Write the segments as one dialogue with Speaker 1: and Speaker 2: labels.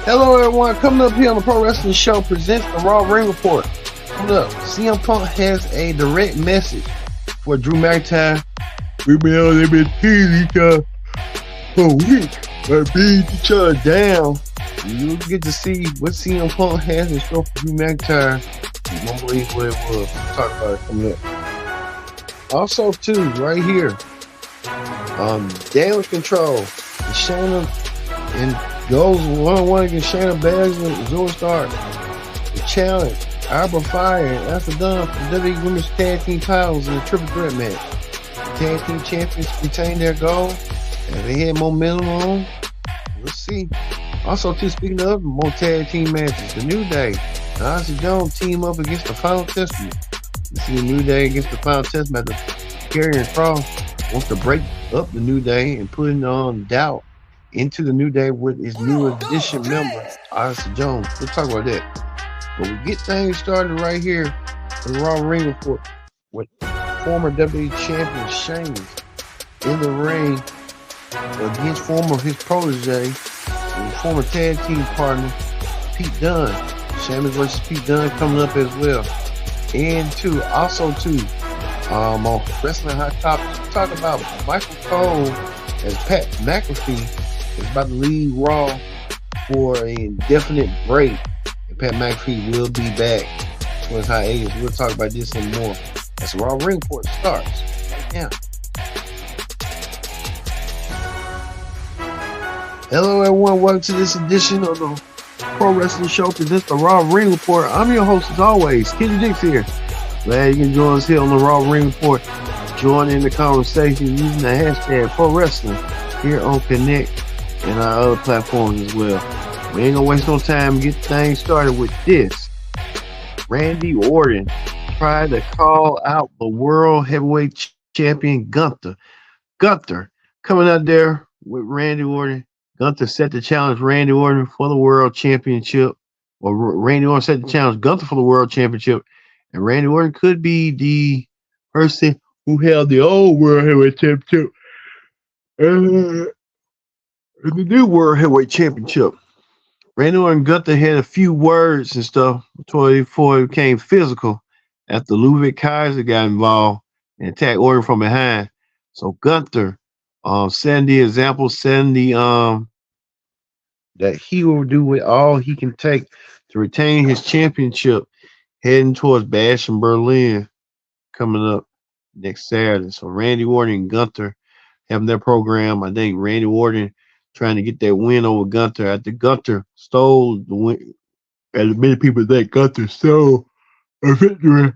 Speaker 1: Hello, everyone. Coming up here on the Pro Wrestling Show presents the Raw Ring Report. Coming up, CM Punk has a direct message for Drew McIntyre. We've been teasing each other for weeks, but beat each other down. You'll get to see what CM Punk has in store for Drew McIntyre. You won't believe what it was. We'll talk about it coming up. Also, too, right here, Damage Control, Shayna and goes 1-on-1 against Shayna Baszler and Zoe Stark. The challenge, Arbor Fire and Alpha Dunn for WWE Women's Tag Team titles in a triple threat match. The Tag Team Champions retain their goal as they had momentum on. Let's see. Also, too, speaking of more tag team matches, the New Day, Ozzy Jones team up against the Final Testament. You see the New Day against the Final Testament. Karrion Kross wants to break up the New Day and put on doubt into the New Day with his new addition member, Ozzy Jones. We'll talk about that. But we get things started right here in the Raw Ring Report with former WWE Champion Sheamus in the ring against former his protege and former tag team partner Pete Dunne. Sheamus versus Pete Dunne coming up as well. And on Wrestling Hot Topics, we talk about Michael Cole as Pat McAfee is about to leave Raw for an indefinite break. And Pat McAfee will be back for his hiatus. We'll talk about this and more as the Raw Ring Report starts right now. Hello, everyone. Welcome to this edition of the Pro Wrestling Show presents the Raw Ring Report. I'm your host, as always, Kenny Dix here. Glad you can join us here on the Raw Ring Report. Join in the conversation using the hashtag Pro Wrestling here on Connect and our other platforms as well. We ain't gonna waste no time and get things started with this. Randy Orton tried to call out the World Heavyweight Champion Gunther. Gunther coming out there with Randy Orton. Gunther set to challenge Randy Orton for the World Championship. Or Randy Orton set to challenge Gunther for the World Championship. And Randy Orton could be the person who held the old World Heavyweight Championship. The new World Heavyweight Championship. Randy Orton and Gunther had a few words and stuff before it became physical after Ludwig Kaiser got involved and attacked Orton from behind. So Gunther setting the example, setting the that he will do with all he can take to retain his championship, heading towards Bash in Berlin coming up next Saturday. So Randy Orton and Gunther having their program. I think Randy Orton trying to get that win over Gunther after Gunther stole the win. As many people think Gunther stole a victory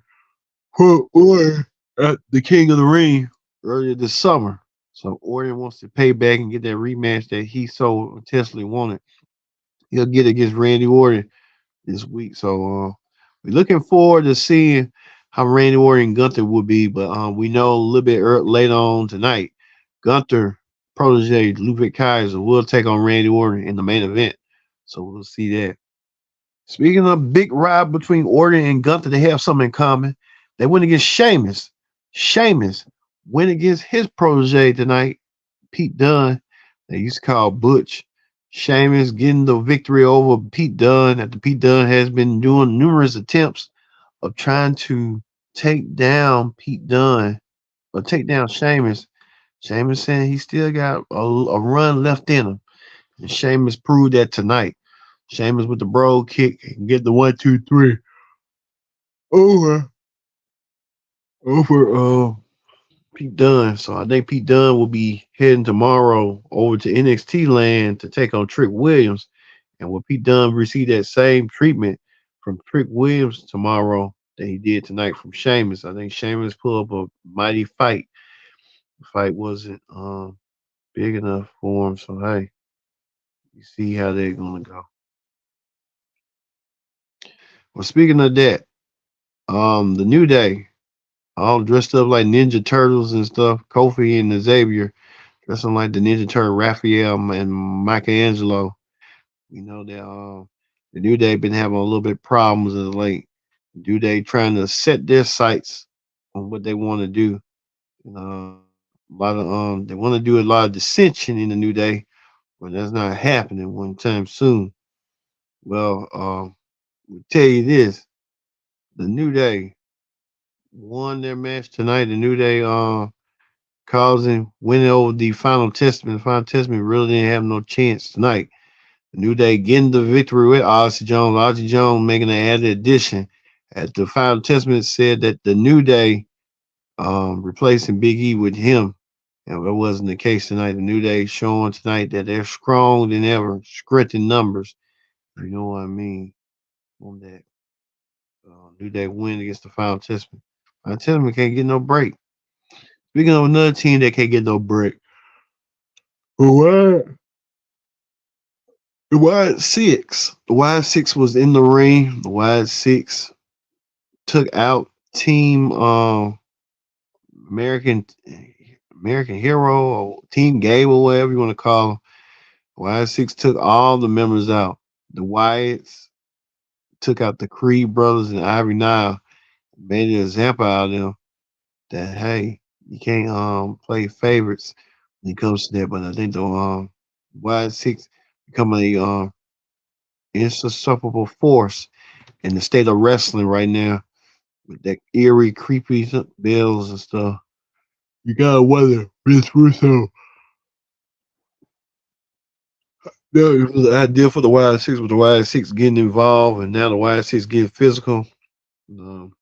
Speaker 1: for Orton at the King of the Ring earlier this summer. So Orton wants to pay back and get that rematch that he so intensely wanted. He'll get against Randy Orton this week. So we're looking forward to seeing how Randy Orton and Gunther will be. But we know a little bit later on tonight, Gunther protege Ludwig Kaiser will take on Randy Orton in the main event. So we'll see that. Speaking of big ride between Orton and Gunther, they have something in common. They went against Sheamus. Sheamus went against his protege tonight, Pete Dunne. They used to call Butch. Sheamus getting the victory over Pete Dunne after Pete Dunne has been doing numerous attempts of trying to take down Pete Dunne or take down Sheamus. Sheamus saying he still got a run left in him. And Sheamus proved that tonight. Sheamus with the Brawl kick and get the 1-2-3 over Pete Dunne. So I think Pete Dunne will be heading tomorrow over to NXT land to take on Trick Williams. And will Pete Dunne receive that same treatment from Trick Williams tomorrow that he did tonight from Sheamus? I think Sheamus pulled up a mighty fight. The fight wasn't big enough for him. So hey, you see how they're gonna go. Well, speaking of that, the New Day, all dressed up like Ninja Turtles and stuff. Kofi and Xavier dressing like the Ninja Turtle, Raphael and Michelangelo. We know that the New Day been having a little bit of problems as late. New Day trying to set their sights on what they want to do. A lot of they want to do a lot of dissension in the New Day, but that's not happening one time soon. Well, we'll tell you this: the New Day won their match tonight. The New Day causing winning over the Final Testament. The Final Testament really didn't have no chance tonight. The New Day getting the victory with Ozzy Jones. Ozzy Jones making an added addition. At the Final Testament said that the New Day replacing Big E with him. And that wasn't the case tonight. The New Day showing tonight that they're strong than ever, strength in numbers. You know what I mean? On that New Day win against the Final Testament. Final Testament can't get no break. Speaking of another team that can't get no break, what? The Wide Six. The Wide Six was in the ring. The Wide Six took out Team American American Hero or Team Gable, whatever you want to call them. Wyatt Six took all the members out. The Wyatts took out the Creed brothers and Ivory Nile, made an example out of them that hey, you can't play favorites when it comes to that. But I think the Wyatt Six become a insusceptible force in the state of wrestling right now with that eerie, creepy bills and stuff. You gotta wonder, Vince Russo. No, it was the idea for the Wild Six with the Wild Six getting involved, and now the Wild Six getting physical, um,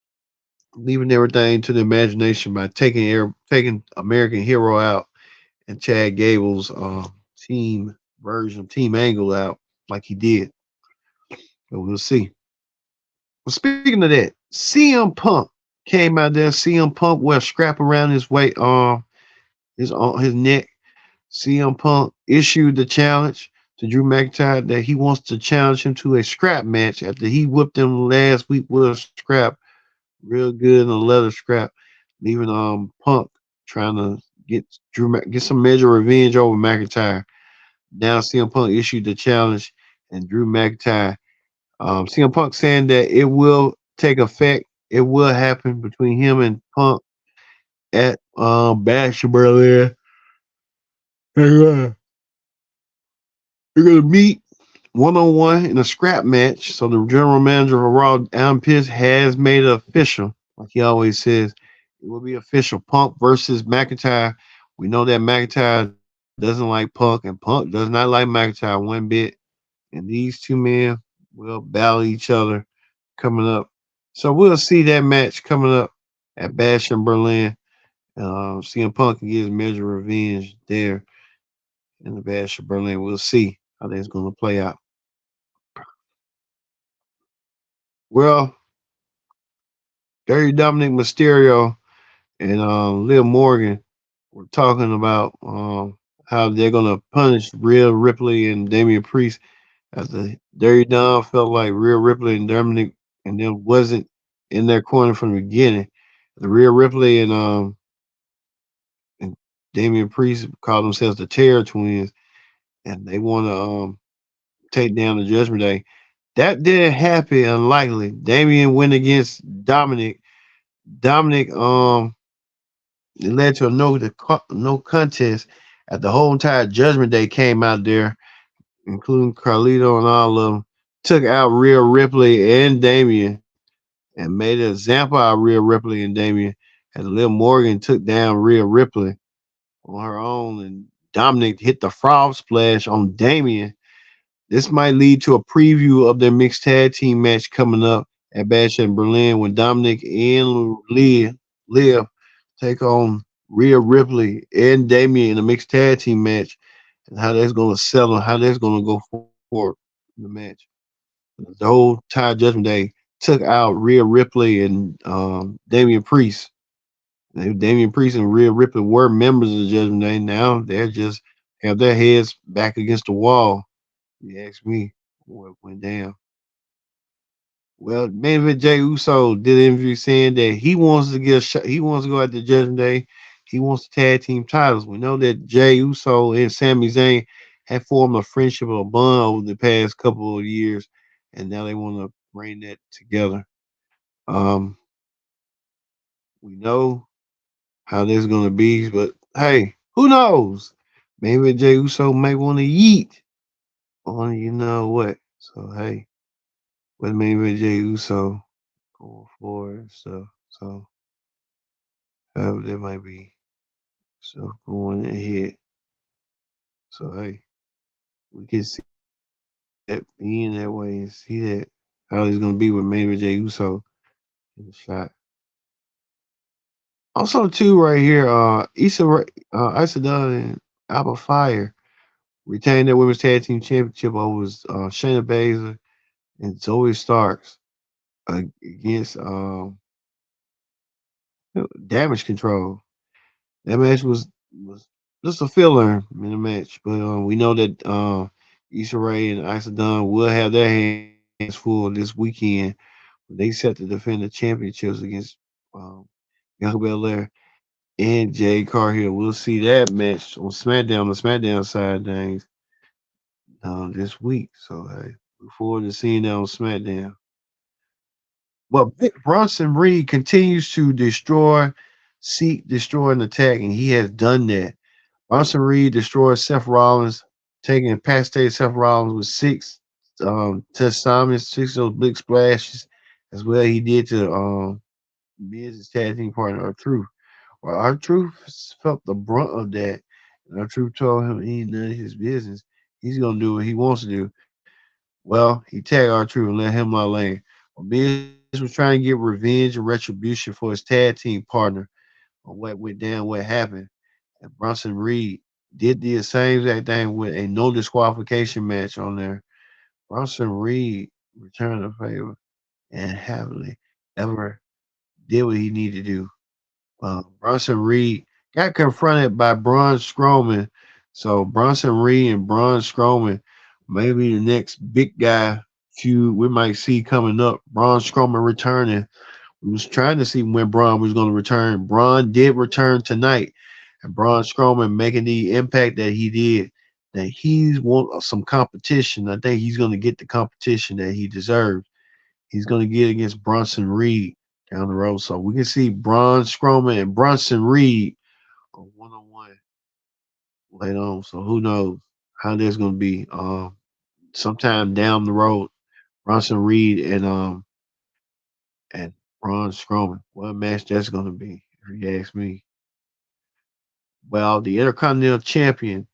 Speaker 1: leaving everything to the imagination by taking American Hero out and Chad Gable's team version, Team Angle out like he did. So we'll see. Well, speaking of that, CM Punk came out there. CM Punk with a scrap around his weight, his neck. CM Punk issued the challenge to Drew McIntyre that he wants to challenge him to a scrap match after he whipped him last week with a scrap, real good in a leather scrap, leaving Punk trying to get some major revenge over McIntyre. Now CM Punk issued the challenge, and Drew McIntyre, CM Punk saying that it will take effect. It will happen between him and Punk at Bash in Berlin. They're gonna meet one on one in a scrap match. So the general manager of Raw, Adam Pearce, has made it official. Like he always says, it will be official. Punk versus McIntyre. We know that McIntyre doesn't like Punk, and Punk does not like McIntyre one bit. And these two men will battle each other coming up. So we'll see that match coming up at Bash in Berlin. CM Punk can get his measure of revenge there in the Bash of Berlin. We'll see how that's going to play out. Well, Gary Dominic Mysterio and Liv Morgan were talking about how they're gonna punish Rhea Ripley and Damian Priest after Dirty Dom felt like Rhea Ripley and Dominic and them wasn't in their corner from the beginning. The Rhea Ripley and Damian Priest call themselves the Terror Twins, and they want to take down the Judgment Day. That didn't happen. Unlikely. Damian went against Dominic. Dominic it led to a no contest at the whole entire Judgment Day came out there, including Carlito and all of them, took out Rhea Ripley and Damien and made an example out of Rhea Ripley and Damien. As Liv Morgan took down Rhea Ripley on her own, and Dominic hit the frog splash on Damien. This might lead to a preview of their mixed tag team match coming up at Bash in Berlin when Dominic and Liv take on Rhea Ripley and Damien in a mixed tag team match, and how that's going to settle, how that's going to go forward in the match. The whole entire Judgment Day took out Rhea Ripley and Damian Priest. Damian Priest and Rhea Ripley were members of the Judgment Day. Now they're just have their heads back against the wall. You ask me what went down. Well, main event Jay Uso did an interview saying that he wants to get a shot. He wants to go at the Judgment Day. He wants to tag team titles. We know that Jay Uso and Sami Zayn have formed a friendship or a bond over the past couple of years, and now they want to bring that together. Um, we know how this is going to be, but hey, who knows? Maybe Jay Uso may want to yeet on you know what. So hey. with main event Jey Uso going forward and stuff. So however that might be stuff going ahead. So hey, we can see that being that way and see that how it's gonna be with main event Jey Uso in the shot. Also too right here, Issa Dunn and Alpha Fire retained their women's tag team championship over Shayna Baszler and Zoe Starks against Damage Control. That match was just a filler in the match, but we know that Issa Rae and Issa Dunn will have their hands full this weekend. They set to defend the championships against um, Bianca Belair and Jade Cargill. We'll see that match on SmackDown, the SmackDown side of things this week. So hey, look forward to seeing that on SmackDown. Well, Bronson Reed continues to seek, destroy, and attack, and he has done that. Bronson Reed destroyed Seth Rollins, taking past stage Seth Rollins with six touch summons, six of those big splashes, as well he did to Miz's tag team partner, R-Truth. Well, R-Truth felt the brunt of that, and R-Truth told him he ain't none of his business. He's gonna do what he wants to do. Well, he tagged R-Truth and let him out lane. Well, Miz was trying to get revenge and retribution for his tag team partner on what went down, what happened. And Bronson Reed did the same exact thing with a no disqualification match on there. Bronson Reed returned the favor and happily ever did what he needed to do. Bronson Reed got confronted by Braun Strowman. So Bronson Reed and Braun Strowman may be the next big guy feud we might see coming up. Braun Strowman returning. We was trying to see when Braun was going to return. Braun did return tonight, and Braun Strowman making the impact that he did. That he's want some competition. I think he's going to get the competition that he deserves. He's going to get against Bronson Reed down the road. So we can see Braun Strowman and Bronson Reed on one later on. So who knows how that's going to be. Sometime down the road, Bronson Reed and Braun Strowman. What a match that's going to be, if you ask me. Well, the Intercontinental Champion,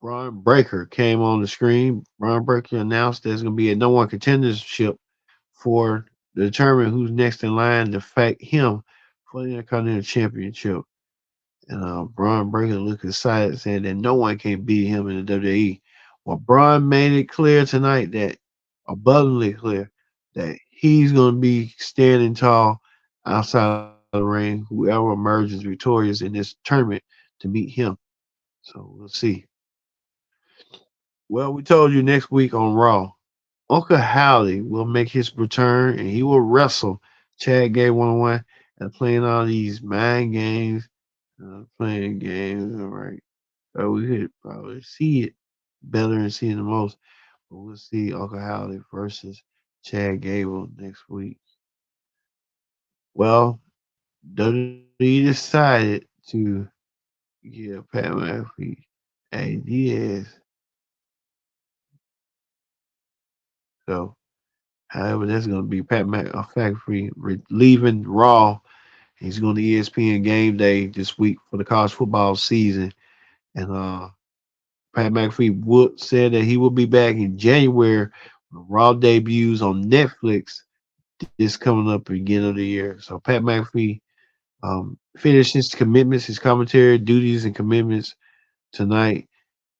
Speaker 1: Braun Breaker, came on the screen. Braun Breaker announced there's going to be a no one contendership for to determine who's next in line to fight him for the Intercontinental Championship. And Braun Breaker looked excited, saying that no one can beat him in the WWE. Well, Braun made it clear tonight that, abundantly clear, that he's going to be standing tall outside of the ring, whoever emerges victorious in this tournament to meet him. So we'll see. Well, we told you next week on Raw, Uncle Howdy will make his return and he will wrestle Chad Gay 101 and playing all these mind games, playing games. All right. So we could probably see it better and see it the most. But we'll see Uncle Howdy versus Chad Gable next week. Well, WWE decided to give Pat McAfee a Diaz. So, however, that's going to be Pat McAfee leaving Raw. He's going to ESPN Game Day this week for the college football season. And Pat McAfee said that he will be back in January when Raw debuts on Netflix this coming up beginning of the year. So Pat McAfee finished his commitments, his commentary duties and commitments tonight,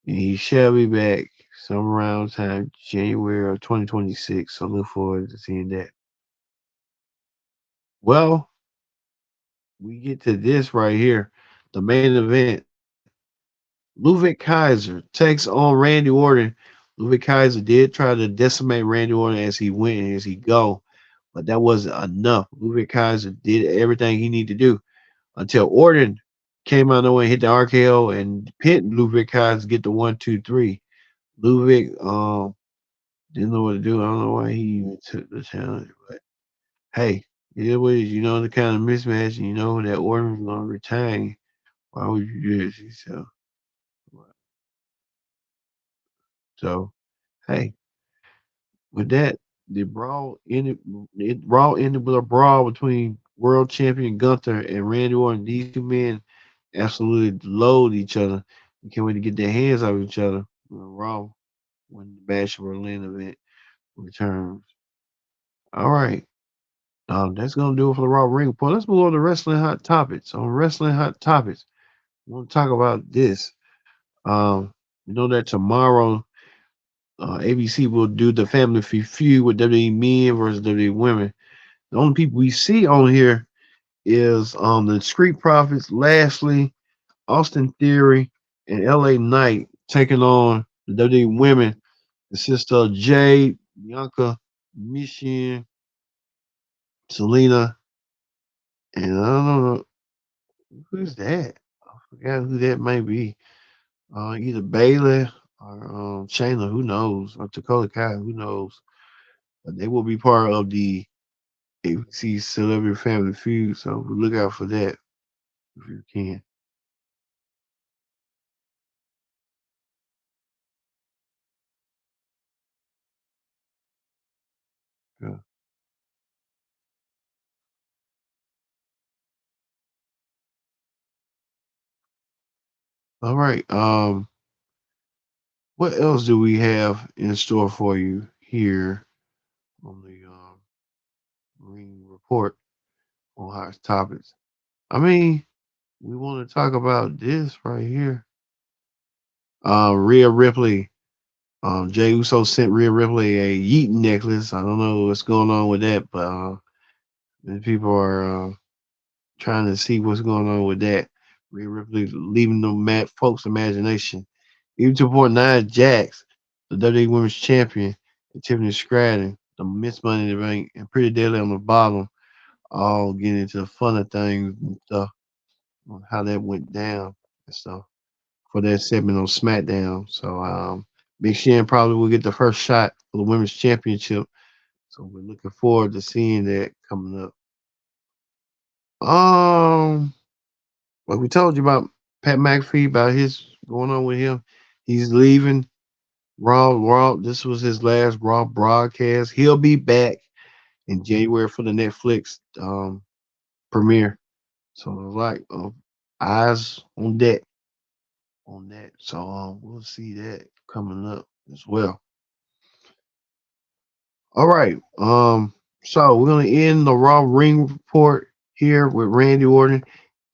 Speaker 1: and he shall be back some around time January of 2026. So look forward to seeing that. Well, we get to this right here, the main event. Ludwig Kaiser takes on Randy Orton. Ludwig Kaiser did try to decimate Randy Orton as he went and as he go, but that wasn't enough. Ludwig Kaiser did everything he needed to do until Orton came out of nowhere and hit the RKO and pinned Ludwig Kaiser to get the 1, 2, 3. Ludwig didn't know what to do. I don't know why he even took the challenge, but hey, it is what it is. You know the kind of mismatch, and you know that Orton was gonna retain. Why would you do this? So hey, with that, The brawl ended. Brawl ended with a brawl between world champion Gunther and Randy Orton. These two men absolutely loathe each other and can't wait to get their hands off each other. Raw when the Bash of Berlin event returns. All right. That's gonna do it for the Raw Ring Report. Let's move on to wrestling hot topics. On wrestling hot topics, we want to talk about this. We know that tomorrow, ABC will do the Family Feud with WWE men versus WWE women. The only people we see on here is the Street Profits, Lashley, Austin Theory, and LA Knight taking on the WWE women. Consist of Jade, Bianca, Mission, Selena, and I don't know who's that. I forgot who that may be. Either Bailey or Shayna, who knows, or Dakota Kai, who knows. But they will be part of the ABC Celebrity Family Feud, so look out for that if you can. Yeah. All right. What else do we have in store for you here on the Ring Report on Hot Topics? I mean, we want to talk about this right here. Rhea Ripley. Jay Uso sent Rhea Ripley a Yeet necklace. I don't know what's going on with that, but people are trying to see what's going on with that. Rhea Ripley leaving the folks' imagination. Even to point Nia Jax, the WWE Women's Champion, and Tiffany Stratton, the Miss Money in the Bank, and Pretty Deadly on the bottom, all getting into the fun of things and stuff on how that went down and stuff for that segment on SmackDown. So Big Shen probably will get the first shot for the Women's Championship. So we're looking forward to seeing that coming up. Um, like we told you about Pat McAfee, about his going on with him. He's leaving Raw. Raw. This was his last Raw broadcast. He'll be back in January for the Netflix premiere. So like eyes on deck on that. So we'll see that coming up as well. All right. So we're gonna end the Raw Ring Report here with Randy Orton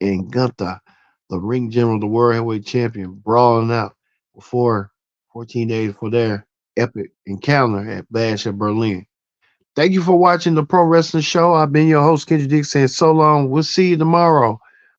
Speaker 1: and Gunther, the ring general, the world heavyweight champion, brawling out before 14 days for their epic encounter at Bash at Berlin. Thank you for watching the Pro Wrestling Show. I've been your host, Kendrick Dick, saying so long. We'll see you tomorrow